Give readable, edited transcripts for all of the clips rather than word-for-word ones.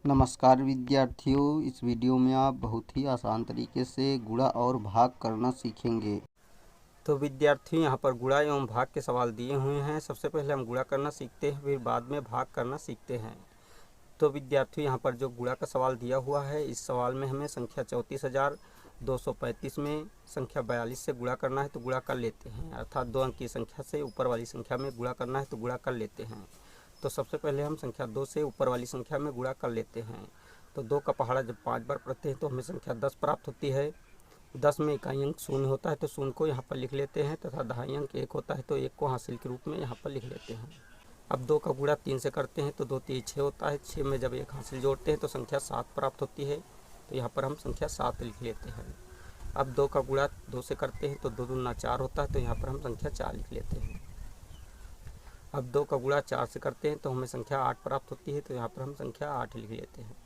नमस्कार विद्यार्थियों, इस वीडियो में आप बहुत ही आसान तरीके से गुणा और भाग करना सीखेंगे। तो विद्यार्थियों यहाँ पर गुणा एवं भाग के सवाल दिए हुए हैं। सबसे पहले हम गुणा करना सीखते हैं, फिर बाद में भाग करना सीखते हैं। तो विद्यार्थियों यहाँ पर जो गुणा का सवाल दिया हुआ है, इस सवाल में हमें संख्या 34,235 में संख्या 42 से गुणा करना है, तो गुणा कर लेते हैं। अर्थात 2 अंक की संख्या से ऊपर वाली संख्या में गुणा करना है, तो गुणा कर लेते हैं। तो सबसे पहले हम संख्या 2 से ऊपर वाली संख्या में गुणा कर लेते हैं। तो 2 का पहाड़ा जब 5 बार पढ़ते हैं तो हमें संख्या 10 प्राप्त होती है। 10 में इकाई अंक शून्य होता है, तो शून्य को यहाँ पर लिख लेते हैं, तथा दहाई अंक 1 होता है, तो 1 को हासिल के रूप में यहाँ पर लिख लेते हैं। अब 2 का गुणा 3 से करते हैं तो 2 3 6 होता है। 6 में जब 1 हासिल जोड़ते हैं तो संख्या 7 प्राप्त होती है, तो यहाँ पर हम संख्या 7 लिख लेते हैं। अब 2 का गुणा 2 से करते हैं तो 2 दूना 4 होता है, तो यहाँ पर हम संख्या 4 लिख लेते हैं। अब 2 का गुणा 4 से करते हैं तो हमें संख्या 8 प्राप्त होती है, तो यहाँ पर हम संख्या 8 लिख लेते हैं।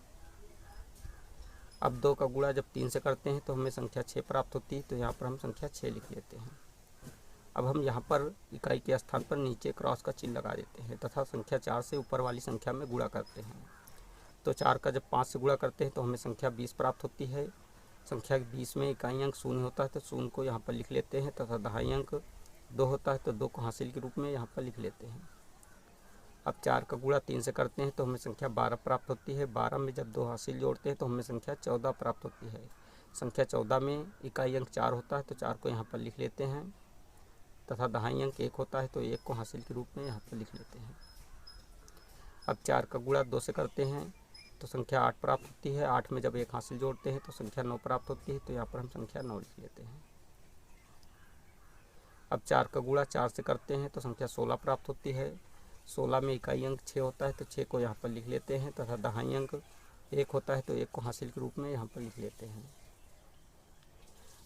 अब 2 का गुणा जब 3 से करते हैं तो हमें संख्या 6 प्राप्त होती है, तो यहाँ पर हम संख्या 6 लिख लेते हैं। अब हम यहाँ पर इकाई के स्थान पर नीचे क्रॉस का चिन्ह लगा देते हैं तथा संख्या 4 से ऊपर वाली संख्या में गुणा करते हैं। तो 4 का जब 5 से गुणा करते हैं तो हमें संख्या 20 प्राप्त होती है। संख्या 20 में इकाई अंक शून्य होता है, तो शून्य को यहाँ पर लिख लेते हैं, तथा दहाई अंक 2 होता है, तो 2 को हासिल के रूप में यहाँ पर लिख लेते हैं। अब 4 का गुणा 3 से करते हैं तो हमें संख्या 12 प्राप्त होती है। 12 में जब 2 हासिल जोड़ते हैं तो हमें संख्या 14 प्राप्त होती है। संख्या 14 में इकाई अंक 4 होता है, तो 4 को यहाँ पर लिख लेते हैं, तथा दहाई अंक 1 होता है, तो 1 को हासिल के रूप में यहाँ पर लिख लेते हैं। अब 4 का गुणा 2 से करते हैं तो संख्या 8 प्राप्त होती है। 8 में जब 1 हासिल जोड़ते हैं तो संख्या 9 प्राप्त होती है, तो यहाँ पर हम संख्या 9 लिख लेते हैं। अब 4 का गुणा 4 से करते हैं तो संख्या 16 प्राप्त होती है। 16 में इकाई अंक 6 होता है, तो 6 को यहाँ पर लिख लेते हैं, तथा दहाई अंक 1 होता है, तो 1 को हासिल के रूप में यहाँ पर लिख लेते हैं।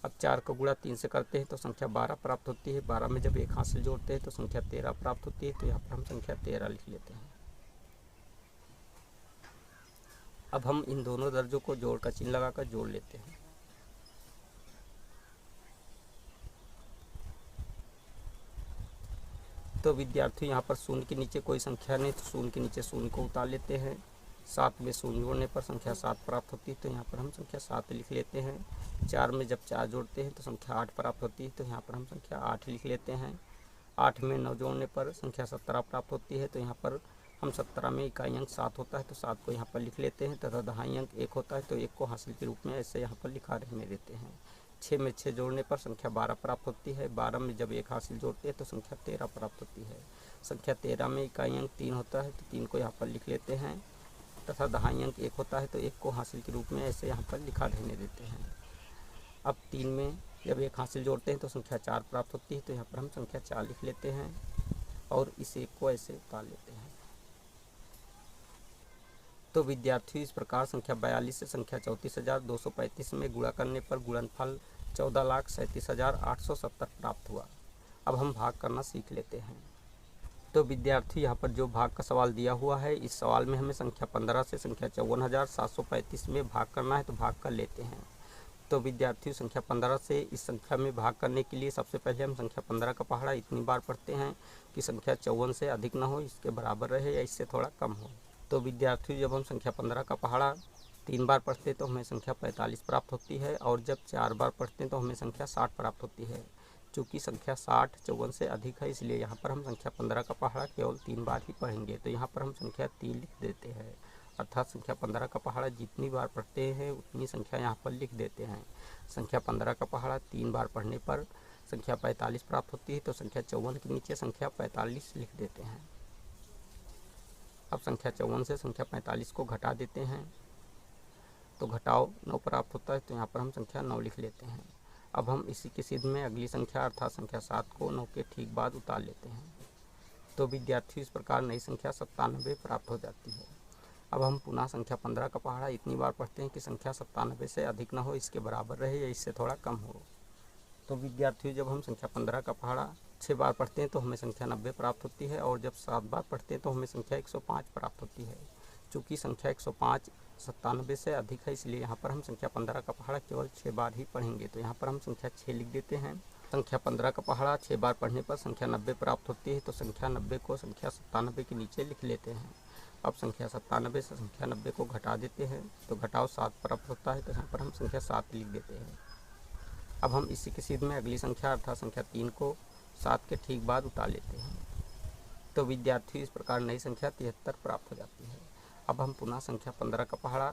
अब 4 का गुणा 3 से करते हैं तो संख्या 12 प्राप्त होती है। 12 में जब 1 हासिल जोड़ते हैं तो संख्या 13 प्राप्त होती है, तो यहाँ पर हम संख्या 13 लिख लेते हैं। अब हम इन दोनों दर्जों को जोड़ का चिन्ह लगाकर जोड़ लेते हैं। तो विद्यार्थी यहाँ पर शून्य के नीचे कोई संख्या नहीं, तो शून्य के नीचे शून्य को उतार लेते हैं। 7 में शून्य जोड़ने पर संख्या 7 प्राप्त होती है, तो यहाँ पर हम संख्या 7 लिख लेते हैं। 4 में जब 4 जोड़ते हैं तो संख्या 8 प्राप्त होती है, तो यहाँ पर हम संख्या 8 लिख लेते हैं। 8 में 9 जोड़ने पर संख्या 17 प्राप्त होती है, तो यहाँ पर हम 17 में इकाई अंक 7 होता है, तो 7 को यहाँ पर लिख लेते हैं, तथा दहाई अंक 1 होता है, तो 1 को हासिल के रूप में ऐसे यहाँ पर लिखा रहने देते हैं। 6 में 6 जोड़ने पर संख्या 12 प्राप्त होती है। 12 में जब 1 हासिल जोड़ते हैं तो संख्या 13 प्राप्त होती है। संख्या 13 में इकाई अंक 3 होता है, तो 3 को यहाँ पर लिख लेते हैं, तथा दहाई अंक 1 होता है, तो 1 को हासिल के रूप में ऐसे यहाँ पर लिखा रहने देते हैं। अब 3 में जब 1 हासिल जोड़ते हैं तो संख्या 4 प्राप्त होती है, तो यहाँ पर हम संख्या 4 लिख लेते हैं और इस 1 को ऐसे उतार लेते हैं। तो विद्यार्थी इस प्रकार संख्या 42 से संख्या 34,235 में गुणा करने पर गुणनफल 14,37,870 प्राप्त हुआ। अब हम भाग करना सीख लेते हैं। तो विद्यार्थी यहाँ पर जो भाग का सवाल दिया हुआ है, इस सवाल में हमें संख्या 15 से संख्या 54,735 में भाग करना है, तो भाग कर लेते हैं। तो विद्यार्थी संख्या 15 से इस संख्या में भाग करने के लिए सबसे पहले हम संख्या 15 का पहाड़ा इतनी बार पढ़ते हैं कि संख्या 54 से अधिक न हो, इसके बराबर रहे या इससे थोड़ा कम हो। तो विद्यार्थी जब हम संख्या 15 का पहाड़ा 3 बार पढ़ते हैं तो हमें संख्या 45 प्राप्त होती है, और जब 4 बार पढ़ते हैं तो हमें संख्या 60 प्राप्त होती है। चूँकि संख्या 60 54 से अधिक है, इसलिए यहाँ पर हम संख्या 15 का पहाड़ा केवल 3 बार ही पढ़ेंगे। तो यहाँ पर हम संख्या 3 लिख देते हैं, अर्थात संख्या 15 का पहाड़ा जितनी बार पढ़ते हैं उतनी संख्या यहाँ पर लिख देते हैं। संख्या 15 का पहाड़ा 3 बार पढ़ने पर संख्या 45 प्राप्त होती है, तो संख्या 54 के नीचे संख्या 45 लिख देते हैं। अब संख्या 54 से संख्या 45 को घटा देते हैं, तो घटाओ 9 प्राप्त होता है, तो यहाँ पर हम संख्या 9 लिख लेते हैं। अब हम इसी के सिद्ध में अगली संख्या अर्थात संख्या 7 को 9 के ठीक बाद उतार लेते हैं। तो विद्यार्थी इस प्रकार नई संख्या 97 प्राप्त हो जाती है। अब हम पुनः संख्या 15 का पहाड़ा इतनी बार पढ़ते हैं कि संख्या 97 से अधिक न हो, इसके बराबर रहे या इससे थोड़ा कम हो। तो विद्यार्थियों जब हम संख्या 15 का पहाड़ा 6 बार पढ़ते हैं तो हमें संख्या 90 प्राप्त होती है, और जब 7 बार पढ़ते हैं तो हमें संख्या 105 प्राप्त होती है। चूँकि संख्या 105 97 से अधिक है, इसलिए यहाँ पर हम संख्या 15 का पहाड़ा केवल 6 बार ही पढ़ेंगे। तो यहाँ पर हम संख्या 6 लिख देते हैं। संख्या 15 का पहाड़ा 6 बार पढ़ने पर संख्या 90 प्राप्त होती है, तो संख्या 90 को संख्या 97 के नीचे लिख लेते हैं। अब संख्या 97 से संख्या 90 को घटा देते हैं तो घटाव 7 प्राप्त होता है, तो यहाँ पर हम संख्या 7 लिख देते हैं। अब हम इसी की सीध में अगली संख्या अर्थात संख्या 3 को 7 के ठीक बाद उतार लेते हैं, तो विद्यार्थी इस प्रकार नई संख्या 73 प्राप्त हो जाती है। अब हम पुनः संख्या 15 का पहाड़ा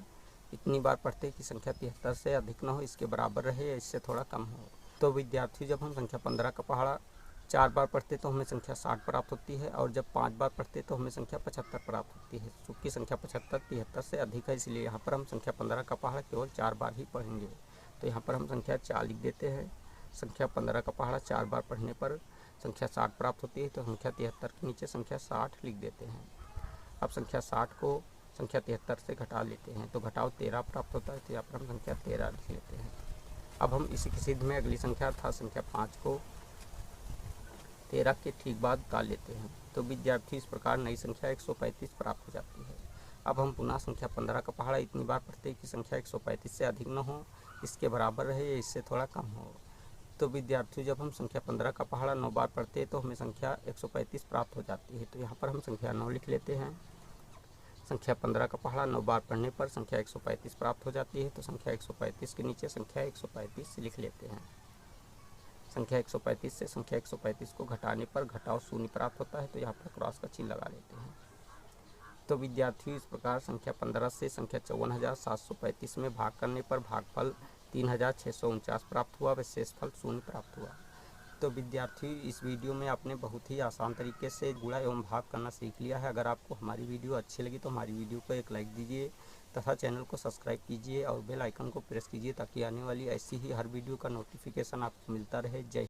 इतनी बार पढ़ते हैं कि संख्या 73 से अधिक न हो, इसके बराबर रहे या इससे थोड़ा कम हो। तो विद्यार्थी जब हम संख्या 15 का पहाड़ा 4 बार पढ़ते तो हमें संख्या 60 प्राप्त होती है, और जब 5 बार पढ़ते तो हमें संख्या 75 प्राप्त होती है। चूँकि संख्या 75 73 से अधिक है, इसलिए यहाँ पर हम संख्या 15 का पहाड़ा केवल 4 बार ही पढ़ेंगे। तो यहाँ पर हम संख्या 4 लिख देते हैं। संख्या 15 का पहाड़ा 4 बार पढ़ने पर संख्या 60 प्राप्त होती है, तो संख्या 73 के नीचे संख्या 60 लिख देते हैं। अब संख्या 60 को संख्या 73 से घटा लेते हैं, तो घटाव 13 प्राप्त होता है, तो यहाँ पर हम संख्या 13 लिख लेते हैं। अब हम इसी की सीध में अगली संख्या अर्थात संख्या 5 को 13 के ठीक बाद उतार लेते हैं, तो विद्यार्थी इस प्रकार नई संख्या 135 प्राप्त हो जाती है। अब हम पुनः संख्या 15 का पहाड़ा इतनी बार पढ़ते हैं कि संख्या 135 से अधिक न हो, इसके बराबर रहे या इससे थोड़ा कम हो। तो विद्यार्थी जब हम संख्या 15 का पहाड़ा 9 बार पढ़ते हैं तो हमें संख्या 135 प्राप्त हो जाती है, तो यहाँ पर हम संख्या 9 लिख लेते हैं। संख्या 15 का पहाड़ा 9 बार पढ़ने पर संख्या 135 प्राप्त हो जाती है, तो संख्या 135 के नीचे संख्या 135 लिख लेते हैं। संख्या 135 से संख्या 135 को घटाने पर घटाव 0 प्राप्त होता है, तो यहाँ पर क्रॉस का चिन्ह लगा लेते हैं। तो विद्यार्थी इस प्रकार संख्या 15 से संख्या 54,735 में भाग करने पर भागफल 3,649 प्राप्त हुआ व शेषफल 0 प्राप्त हुआ। तो विद्यार्थी इस वीडियो में आपने बहुत ही आसान तरीके से गुणा एवं भाग करना सीख लिया है। अगर आपको हमारी वीडियो अच्छी लगी तो हमारी वीडियो को एक लाइक दीजिए तथा चैनल को सब्सक्राइब कीजिए और बेल आइकन को प्रेस कीजिए, ताकि आने वाली ऐसी ही हर वीडियो का नोटिफिकेशन आपको मिलता रहे। जय